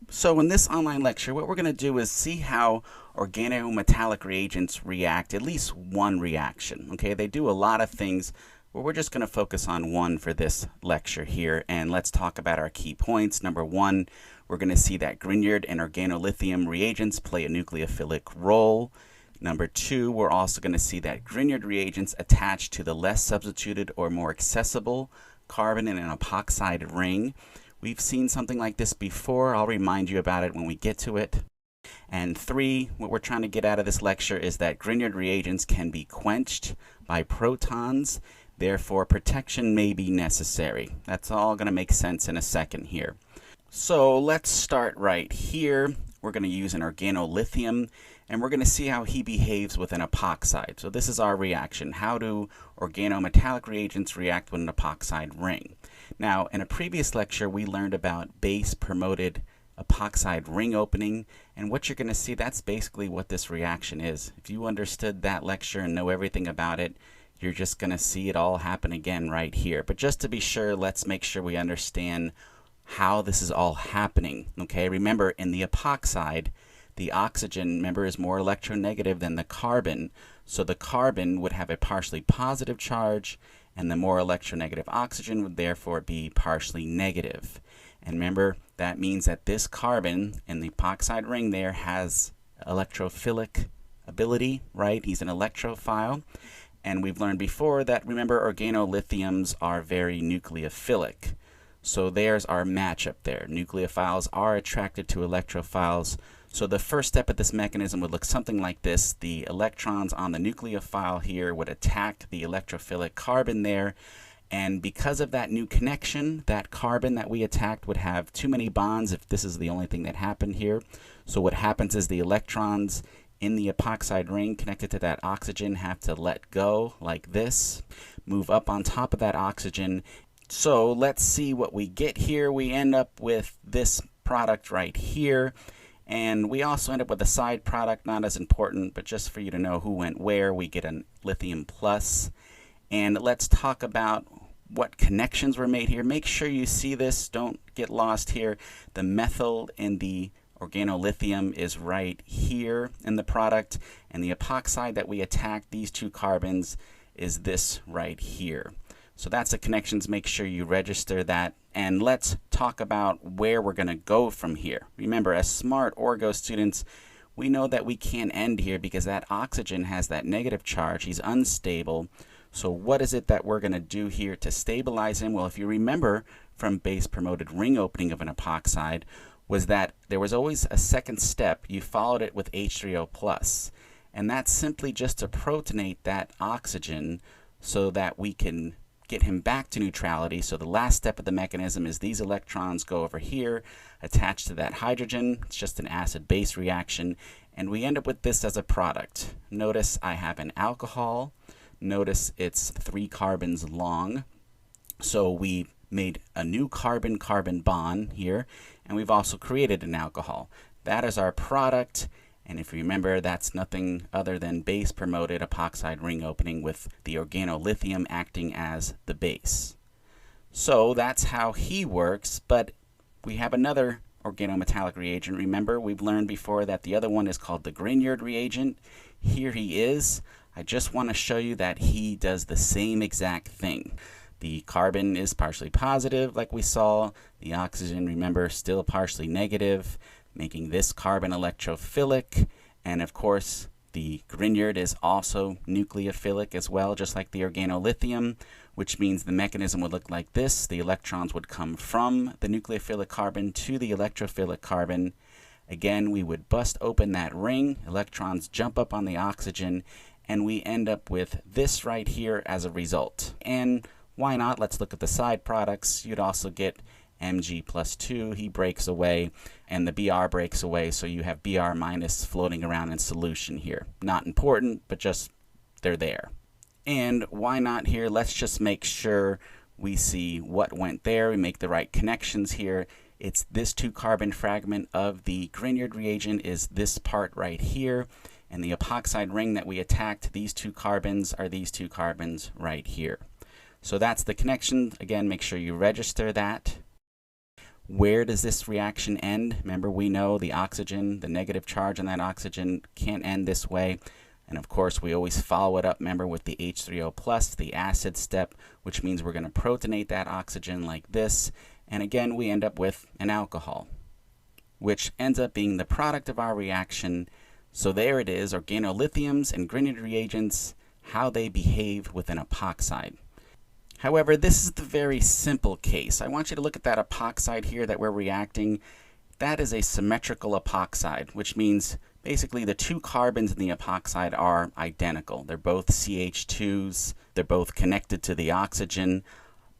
So in this online lecture, what we're going to do is see how organometallic reagents react, at least one reaction. Okay, they do a lot of things, but we're just going to focus on one for this lecture here. And let's talk about our key points. Number one, we're going to see that Grignard and organolithium reagents play a nucleophilic role. Number two, we're also going to see that Grignard reagents attach to the less substituted or more accessible carbon in an epoxide ring. We've seen something like this before. I'll remind you about it when we get to it. And three, what we're trying to get out of this lecture is that Grignard reagents can be quenched by protons. Therefore, protection may be necessary. That's all going to make sense in a second here. So let's start right here. We're going to use an organolithium, and we're going to see how he behaves with an epoxide. So this is our reaction. How do organometallic reagents react with an epoxide ring? Now, in a previous lecture, we learned about base-promoted epoxide ring opening, and what you're going to see, that's basically what this reaction is. If you understood that lecture and know everything about it, you're just going to see it all happen again right here. But just to be sure, let's make sure we understand how this is all happening. Okay, remember, in the epoxide, the oxygen, remember, is more electronegative than the carbon. So the carbon would have a partially positive charge, and the more electronegative oxygen would therefore be partially negative. And remember, that means that this carbon in the epoxide ring there has electrophilic ability, right? He's an electrophile. And we've learned before that, remember, organolithiums are very nucleophilic. So there's our matchup there. Nucleophiles are attracted to electrophiles. So the first step of this mechanism would look something like this. The electrons on the nucleophile here would attack the electrophilic carbon there. And because of that new connection, that carbon that we attacked would have too many bonds if this is the only thing that happened here. So what happens is the electrons in the epoxide ring connected to that oxygen have to let go like this, move up on top of that oxygen. So let's see what we get here. We end up with this product right here. And we also end up with a side product, not as important, but just for you to know who went where, we get a lithium plus. And let's talk about what connections were made here. Make sure you see this. Don't get lost here. The methyl in the organolithium is right here in the product. And the epoxide that we attacked, these two carbons, is this right here. So that's the connections. Make sure you register that. And let's talk about where we're going to go from here. Remember, as smart Orgo students, we know that we can't end here because that oxygen has that negative charge. He's unstable. So what is it that we're going to do here to stabilize him? Well, if you remember from base-promoted ring opening of an epoxide, was that there was always a second step. You followed it with H3O+. And that's simply just to protonate that oxygen so that we can get him back to neutrality. So the last step of the mechanism is these electrons go over here, attach to that hydrogen. It's just an acid-base reaction, and we end up with this as a product. Notice I have an alcohol. Notice it's 3 carbons long. So we made a new carbon-carbon bond here, and we've also created an alcohol. That is our product. And if you remember, that's nothing other than base-promoted epoxide ring opening with the organolithium acting as the base. So that's how he works, but we have another organometallic reagent. Remember, we've learned before that the other one is called the Grignard reagent. Here he is. I just want to show you that he does the same exact thing. The carbon is partially positive, like we saw. The oxygen, remember, still partially negative, making this carbon electrophilic. And of course, the Grignard is also nucleophilic as well, just like the organolithium, which means the mechanism would look like this. The electrons would come from the nucleophilic carbon to the electrophilic carbon. Again, we would bust open that ring, electrons jump up on the oxygen, and we end up with this right here as a result. And why not? Let's look at the side products. You'd also get Mg+2, he breaks away, and the Br breaks away, so you have Br- floating around in solution here. Not important, but just they're there. And why not here? Let's just make sure we see what went there. We make the right connections here. It's this 2-carbon fragment of the Grignard reagent is this part right here, and the epoxide ring that we attacked, these 2 carbons are these 2 carbons right here. So that's the connection. Again, make sure you register that. Where does this reaction end? Remember, we know the oxygen, the negative charge on that oxygen can't end this way. And of course, we always follow it up, remember, with the H3O plus, the acid step, which means we're going to protonate that oxygen like this. And again, we end up with an alcohol, which ends up being the product of our reaction. So there it is, organolithiums and Grignard reagents, how they behave with an epoxide. However, this is the very simple case. I want you to look at that epoxide here that we're reacting. That is a symmetrical epoxide, which means basically the two carbons in the epoxide are identical. They're both CH2s. They're both connected to the oxygen.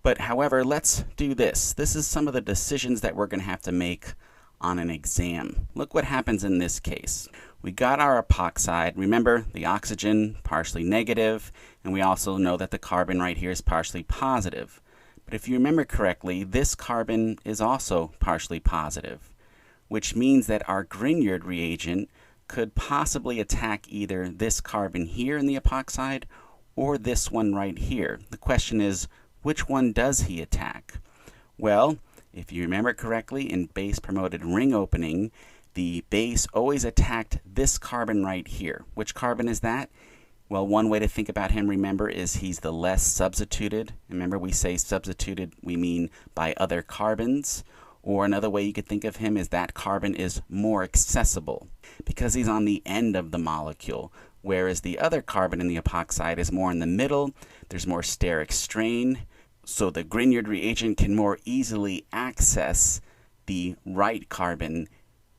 But however, let's do this. This is some of the decisions that we're going to have to make on an exam. Look what happens in this case. We got our epoxide. Remember, the oxygen partially negative, and we also know that the carbon right here is partially positive. But if you remember correctly, this carbon is also partially positive, which means that our Grignard reagent could possibly attack either this carbon here in the epoxide or this one right here. The question is, which one does he attack? Well, if you remember correctly, in base-promoted ring opening, the base always attacked this carbon right here. Which carbon is that? Well, one way to think about him, remember, is he's the less substituted. Remember, we say substituted, we mean by other carbons. Or another way you could think of him is that carbon is more accessible because he's on the end of the molecule, whereas the other carbon in the epoxide is more in the middle. There's more steric strain, so the Grignard reagent can more easily access the right carbon,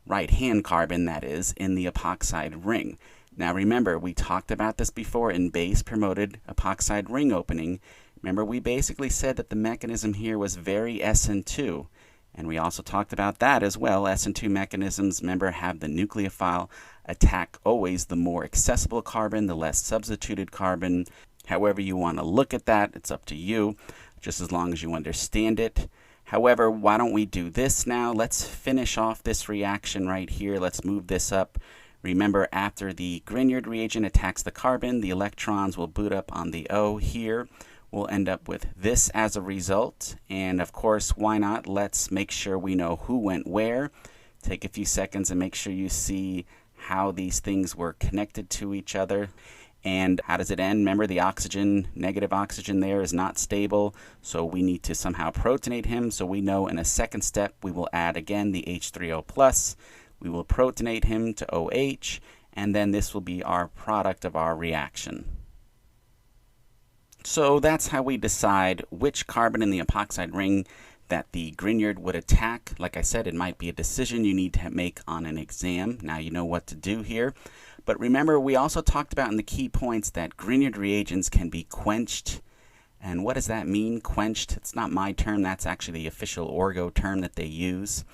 right-hand carbon that is, in the epoxide ring. Now remember, we talked about this before in base-promoted epoxide ring opening. Remember, we basically said that the mechanism here was very SN2. And we also talked about that as well. SN2 mechanisms, remember, have the nucleophile attack always the more accessible carbon, the less substituted carbon. However you want to look at that, it's up to you, just as long as you understand it. However, why don't we do this now? Let's finish off this reaction right here. Let's move this up. Remember, after the Grignard reagent attacks the carbon, the electrons will boot up on the O here. We'll end up with this as a result. And of course, why not? Let's make sure we know who went where. Take a few seconds and make sure you see how these things were connected to each other. And how does it end? Remember, the oxygen, negative oxygen there is not stable, so we need to somehow protonate him. So we know in a second step, we will add again the H3O plus. We will protonate him to OH, and then this will be our product of our reaction. So that's how we decide which carbon in the epoxide ring that the Grignard would attack. Like I said, it might be a decision you need to make on an exam. Now you know what to do here. But remember, we also talked about in the key points that Grignard reagents can be quenched. And what does that mean, quenched? It's not my term. That's actually the official Orgo term that they use.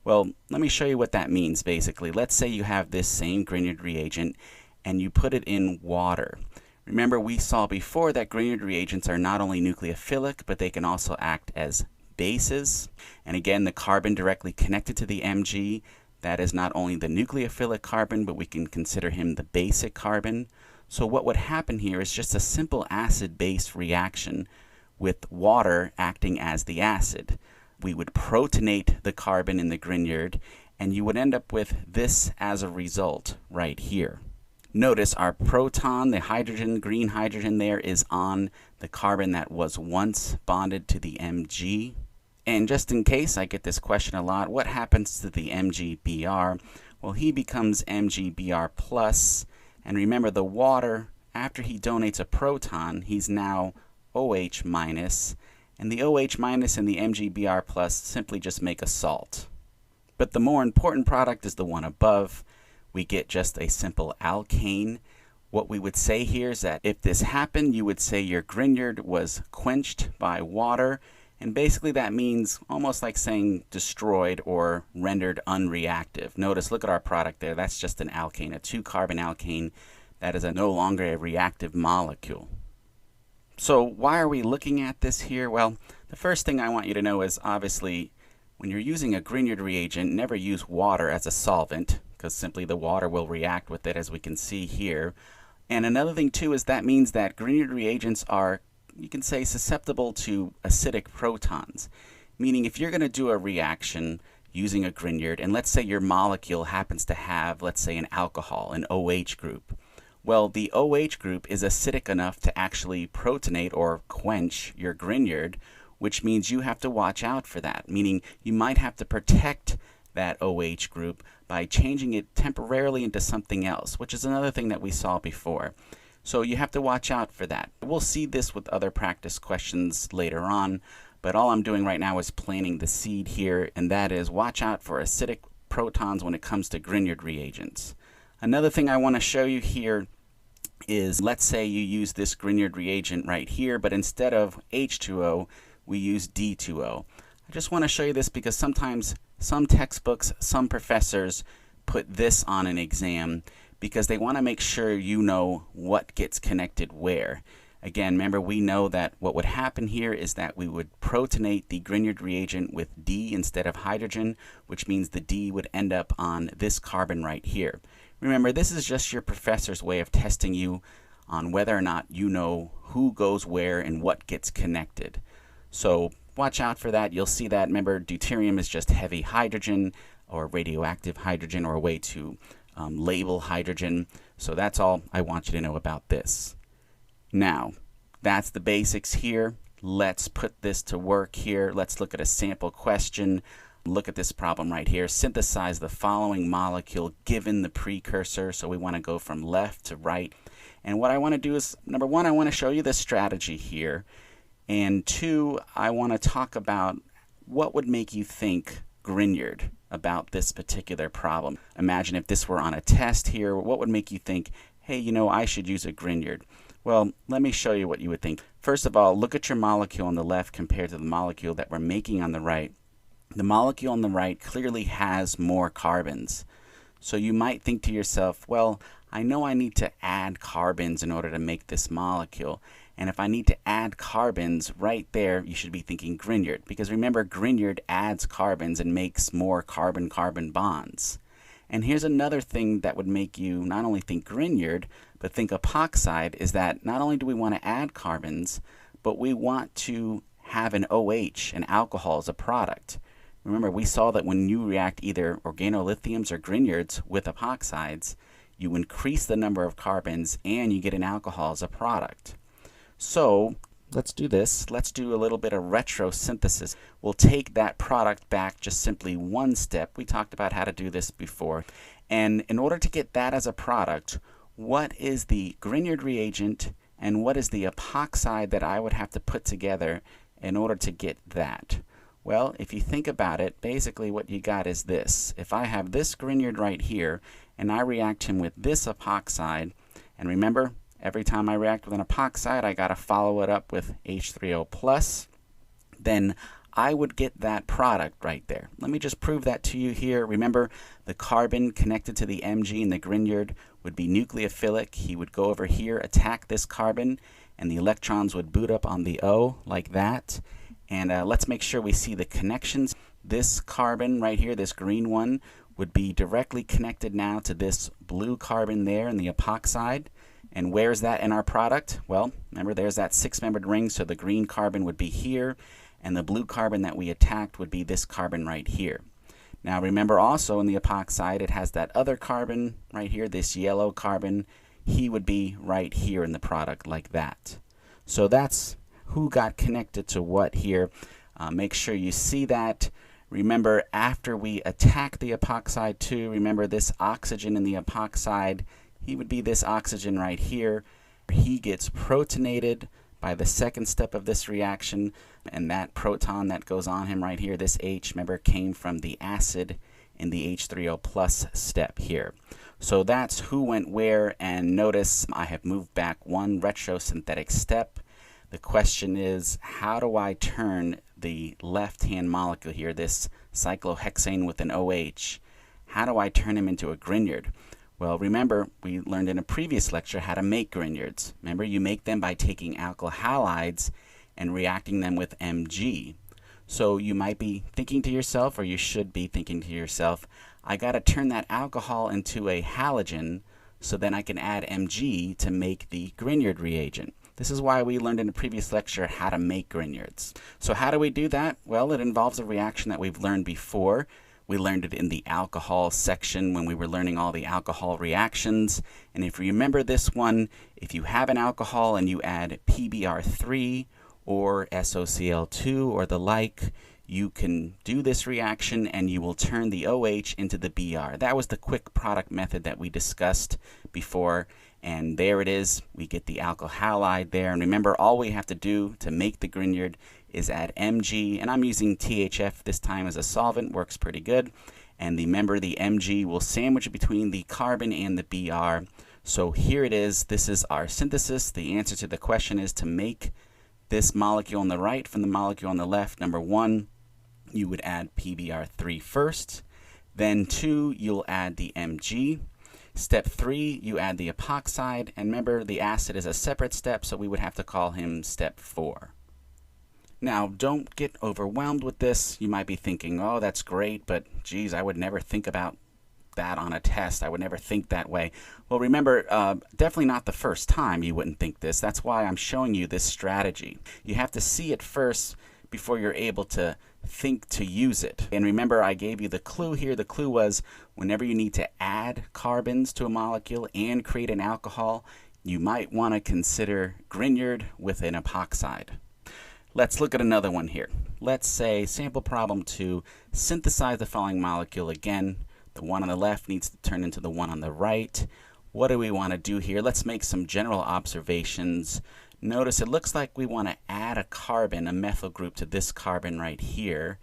Well, let me show you what that means, basically. Let's say you have this same Grignard reagent and you put it in water. Remember, we saw before that Grignard reagents are not only nucleophilic, but they can also act as bases. And again, the carbon directly connected to the Mg, that is not only the nucleophilic carbon, but we can consider him the basic carbon. So what would happen here is just a simple acid-base reaction with water acting as the acid. We would protonate the carbon in the Grignard, and you would end up with this as a result right here. Notice our proton, the hydrogen, green hydrogen there, is on the carbon that was once bonded to the Mg. And just in case, I get this question a lot, what happens to the MgBr? Well, he becomes MgBr plus. And remember, the water, after he donates a proton, he's now OH minus. And the OH minus and the MgBr plus simply just make a salt. But the more important product is the one above. We get just a simple alkane. What we would say here is that if this happened, you would say your Grignard was quenched by water. And basically that means almost like saying destroyed or rendered unreactive. Notice, look at our product there. That's just an alkane, a 2-carbon alkane. That is no longer a reactive molecule. So why are we looking at this here? Well, the first thing I want you to know is obviously when you're using a Grignard reagent, never use water as a solvent, because simply the water will react with it, as we can see here. And another thing too is that means that Grignard reagents are, you can say, susceptible to acidic protons. Meaning if you're going to do a reaction using a Grignard, and let's say your molecule happens to have, let's say, an alcohol, an OH group. Well, the OH group is acidic enough to actually protonate or quench your Grignard, which means you have to watch out for that, meaning you might have to protect that OH group by changing it temporarily into something else, which is another thing that we saw before. So you have to watch out for that. We'll see this with other practice questions later on, but all I'm doing right now is planting the seed here, and that is watch out for acidic protons when it comes to Grignard reagents. Another thing I want to show you here is, let's say you use this Grignard reagent right here, but instead of H2O, we use D2O. I just want to show you this because sometimes some textbooks, some professors put this on an exam because they want to make sure you know what gets connected where. Again, remember, we know that what would happen here is that we would protonate the Grignard reagent with D instead of hydrogen, which means the D would end up on this carbon right here. Remember, this is just your professor's way of testing you on whether or not you know who goes where and what gets connected. So watch out for that. You'll see that. Remember, deuterium is just heavy hydrogen or radioactive hydrogen, or a way to label hydrogen. So that's all I want you to know about this. Now, that's the basics here. Let's put this to work here. Let's look at a sample question. Look at this problem right here. Synthesize the following molecule given the precursor. So we want to go from left to right. And what I want to do is, number one, I want to show you the strategy here. And two, I want to talk about what would make you think Grignard about this particular problem. Imagine if this were on a test here, what would make you think, hey, you know, I should use a Grignard? Well, let me show you what you would think. First of all, look at your molecule on the left compared to the molecule that we're making on the right. The molecule on the right clearly has more carbons. So you might think to yourself, well, I know I need to add carbons in order to make this molecule. And if I need to add carbons right there, you should be thinking Grignard. Because remember, Grignard adds carbons and makes more carbon-carbon bonds. And here's another thing that would make you not only think Grignard, but think epoxide, is that not only do we want to add carbons, but we want to have an OH, an alcohol, as a product. Remember, we saw that when you react either organolithiums or Grignards with epoxides, you increase the number of carbons and you get an alcohol as a product. So let's do this. Let's do a little bit of retrosynthesis. We'll take that product back just simply one step. We talked about how to do this before. And in order to get that as a product, what is the Grignard reagent and what is the epoxide that I would have to put together in order to get that? Well, if you think about it, basically what you got is this. If I have this Grignard right here and I react him with this epoxide, and remember, every time I react with an epoxide, I got to follow it up with H3O+, then I would get that product right there. Let me just prove that to you here. Remember, the carbon connected to the Mg in the Grignard would be nucleophilic. He would go over here, attack this carbon, and the electrons would boot up on the O like that. And let's make sure we see the connections. This carbon right here, this green one, would be directly connected now to this blue carbon there in the epoxide. And where's that in our product? Well, remember, there's that six-membered ring, so the green carbon would be here, and the blue carbon that we attacked would be this carbon right here. Now remember also in the epoxide, it has that other carbon right here, this yellow carbon. He would be right here in the product like that. So that's who got connected to what here. Make sure you see that. Remember, after we attack the epoxide too, remember this oxygen in the epoxide, he would be this oxygen right here. He gets protonated by the second step of this reaction, and that proton that goes on him right here, this H, remember, came from the acid in the H3O+ step here. So that's who went where, and notice I have moved back one retrosynthetic step. The question is, how do I turn the left-hand molecule here, this cyclohexane with an OH, how do I turn him into a Grignard? Well, remember, we learned in a previous lecture how to make Grignards. Remember, you make them by taking alkyl halides and reacting them with Mg. So you might be thinking to yourself, or you should be thinking to yourself, I got to turn that alcohol into a halogen so then I can add Mg to make the Grignard reagent. This is why we learned in a previous lecture how to make Grignards. So how do we do that? Well, it involves a reaction that we've learned before. We learned it in the alcohol section when we were learning all the alcohol reactions. And if you remember this one, if you have an alcohol and you add PBr3 or SOCl2 or the like, you can do this reaction and you will turn the OH into the Br. That was the quick product method that we discussed before. And there it is. We get the alkyl halide there. And remember, all we have to do to make the Grignard is add Mg. And I'm using THF this time as a solvent. Works pretty good. And remember, the Mg will sandwich between the carbon and the Br. So here it is. This is our synthesis. The answer to the question is to make this molecule on the right from the molecule on the left. Number 1, you would add PBr3 first. Then 2, you'll add the Mg. Step 3, you add the epoxide, and remember the acid is a separate step, so we would have to call him step 4. Now, don't get overwhelmed with this. You might be thinking, oh, that's great, but geez, I would never think about that on a test. I would never think that way. Well, remember, definitely not the first time you wouldn't think this. That's why I'm showing you this strategy. You have to see it first before you're able to think to use it. And remember, I gave you the clue here. The clue was whenever you need to add carbons to a molecule and create an alcohol, you might want to consider Grignard with an epoxide. Let's look at another one here. Let's say sample problem 2, synthesize the following molecule. Again, the one on the left needs to turn into the one on the right. What do we want to do here? Let's make some general observations. Notice it looks like we want to add a carbon, a methyl group, to this carbon right here.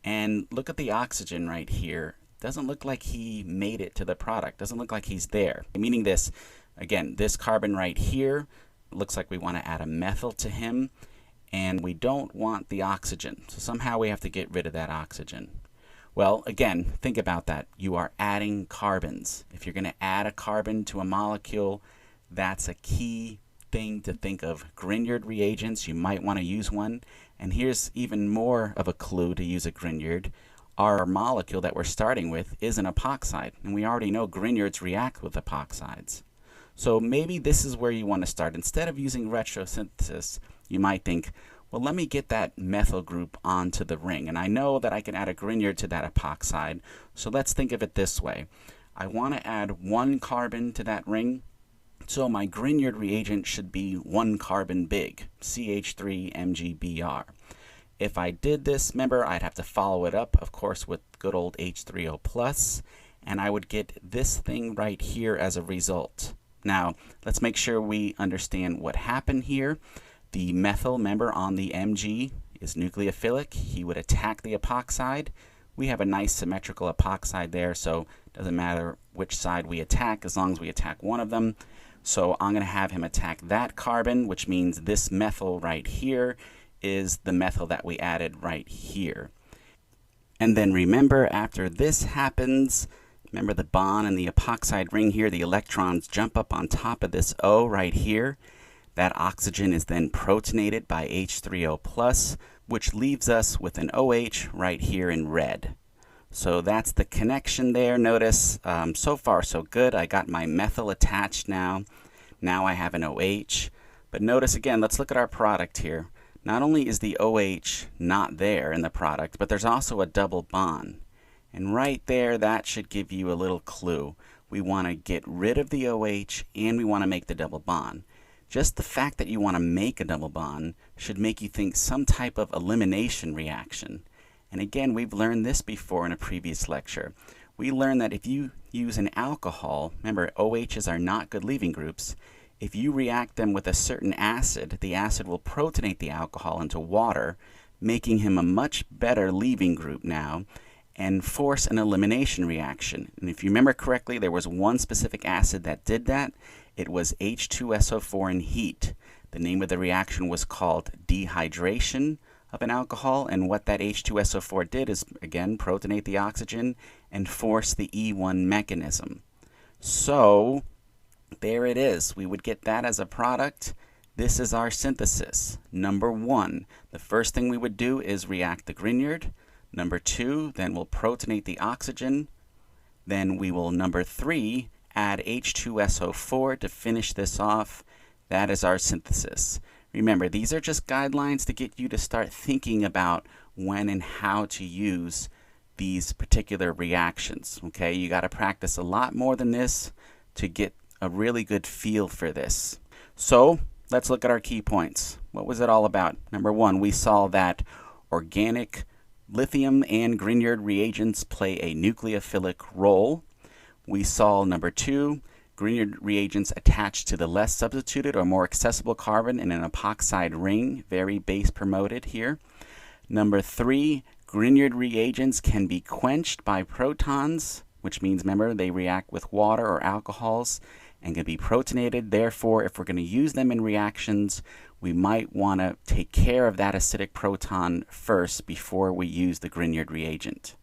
And look at the oxygen right here. Doesn't look like he made it to the product. Doesn't look like he's there. Meaning this, again, this carbon right here looks like we want to add a methyl to him. And we don't want the oxygen. So somehow we have to get rid of that oxygen. Well, again, think about that. You are adding carbons. If you're going to add a carbon to a molecule, that's a key thing to think of. Grignard reagents, you might want to use one. And here's even more of a clue to use a Grignard. Our molecule that we're starting with is an epoxide. And we already know Grignards react with epoxides. So maybe this is where you want to start. Instead of using retrosynthesis, you might think, well, let me get that methyl group onto the ring. And I know that I can add a Grignard to that epoxide. So let's think of it this way. I want to add 1 carbon to that ring. So my Grignard reagent should be 1 carbon big, CH3MgBr. If I did this, remember, I'd have to follow it up, of course, with good old H3O+, and I would get this thing right here as a result. Now, let's make sure we understand what happened here. The methyl, remember, on the Mg is nucleophilic. He would attack the epoxide. We have a nice symmetrical epoxide there, so it doesn't matter which side we attack as long as we attack one of them. So I'm going to have him attack that carbon, which means this methyl right here is the methyl that we added right here. And then remember, after this happens, remember the bond in the epoxide ring here, the electrons jump up on top of this O right here. That oxygen is then protonated by H3O+, which leaves us with an OH right here in red. So that's the connection there. Notice, so far so good. I got my methyl attached now. Now I have an OH. But notice again, let's look at our product here. Not only is the OH not there in the product, but there's also a double bond. And right there, that should give you a little clue. We want to get rid of the OH and we want to make the double bond. Just the fact that you want to make a double bond should make you think some type of elimination reaction. And again, we've learned this before in a previous lecture. We learned that if you use an alcohol, remember OHs are not good leaving groups, if you react them with a certain acid, the acid will protonate the alcohol into water, making him a much better leaving group now, and force an elimination reaction. And if you remember correctly, there was one specific acid that did that. It was H2SO4 in heat. The name of the reaction was called dehydration of an alcohol, and what that H2SO4 did is, again, protonate the oxygen and force the E1 mechanism. So, there it is. We would get that as a product. This is our synthesis. Number 1, the first thing we would do is react the Grignard. Number 2, then we'll protonate the oxygen. Then we will, number 3, add H2SO4 to finish this off. That is our synthesis. Remember, these are just guidelines to get you to start thinking about when and how to use these particular reactions. Okay, you got to practice a lot more than this to get a really good feel for this. So let's look at our key points. What was it all about? Number one, we saw that organic lithium and Grignard reagents play a nucleophilic role. We saw, number two, Grignard reagents attach to the less substituted or more accessible carbon in an epoxide ring, very base promoted here. Number three, Grignard reagents can be quenched by protons, which means, remember, they react with water or alcohols and can be protonated. Therefore, if we're going to use them in reactions, we might want to take care of that acidic proton first before we use the Grignard reagent.